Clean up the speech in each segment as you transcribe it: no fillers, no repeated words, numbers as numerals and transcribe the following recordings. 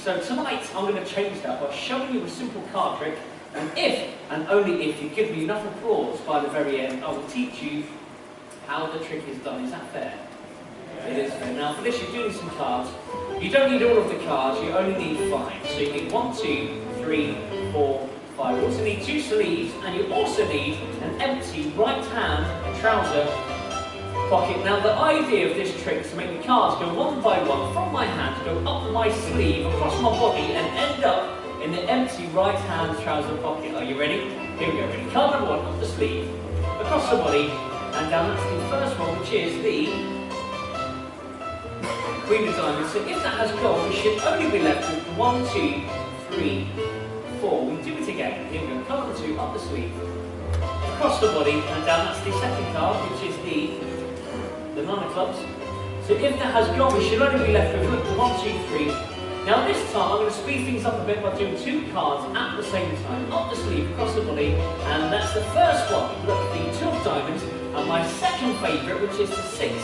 So tonight I'm going to change that by showing you a simple card trick, and if, and only if, you give me enough applause by the very end, I will teach you how the trick is done. Is that fair? It is fair. Now for this you do need some cards. You don't need all of the cards, you only need 5. So you need 1, 2, 3, 4, 5. You also need 2 sleeves, and you also need an empty right hand trouser pocket. Now the idea of this trick is to make the cards go one by one from my hand, go up my sleeve, across my body, and end up in the empty right hand trouser pocket. Are you ready? Here we go. Ready? Card number 1, up the sleeve, across the body, and down. That's the first one, which is the Queen of Diamonds. So if that has gone, we should only be left with 1, 2, 3, 4. We do it again. Here we go. Card number 2, up the sleeve, across the body, and down. That's the second card, which is the Nine of Clubs. So if that has gone, we should only be left with 1, 2, 3. Now this time I'm going to speed things up a bit by doing 2 cards at the same time. Up the sleeve, across the body, and that's the first one. Look, the 2 of Diamonds, and my second favourite, which is the 6.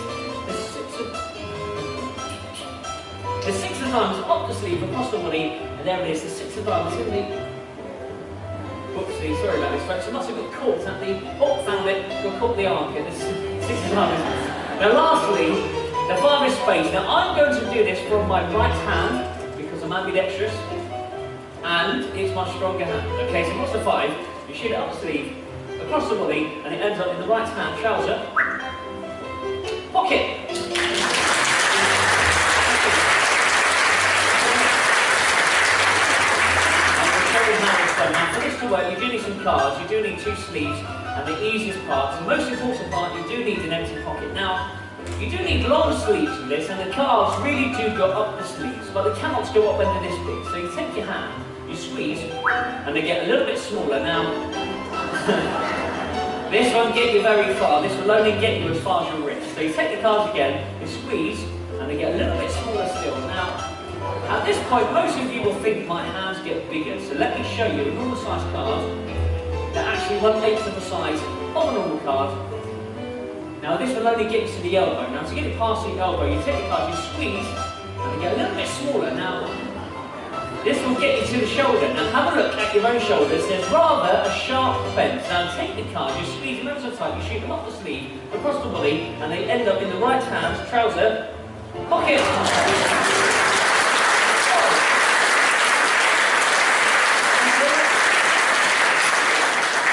The 6 of Diamonds up the sleeve, across the body, and there it is, the 6 of Diamonds in the... Whoopsie, sorry about this folks, I must have got caught at the... Oh, found it, got caught in the armpit, the 6 of Diamonds. Now lastly, the 5 is Spades. Now I'm going to do this from my right hand, because I'm ambidextrous, and it's my stronger hand. Okay, so what's the 5? You shoot it up the sleeve, across the body, and it ends up in the right hand trouser pocket. Now for this to work, you do need some cards, you do need 2 sleeves, and the easiest part, the most important part, you do need an empty pocket. Now, you do need long sleeves for this, and the cards really do go up the sleeves, but they cannot go up when they're this big. So you take your hand, you squeeze, and they get a little bit smaller. Now, this won't get you very far, this will only get you as far as your wrist. So you take the cards again, you squeeze, and they get a little bit smaller still. Now, at this point, most of you will think my hands get bigger, so let me show you a normal size card. They're actually 1/8 of the size of a normal card. Now this will only get you to the elbow. Now to get it past the elbow, you take the card, you squeeze, and they get a little bit smaller. Now, this will get you to the shoulder. Now have a look at your own shoulders, there's rather a sharp bend. Now take the card, you squeeze them ever so tight, you shoot them up the sleeve, across the body, and they end up in the right hand trouser pocket.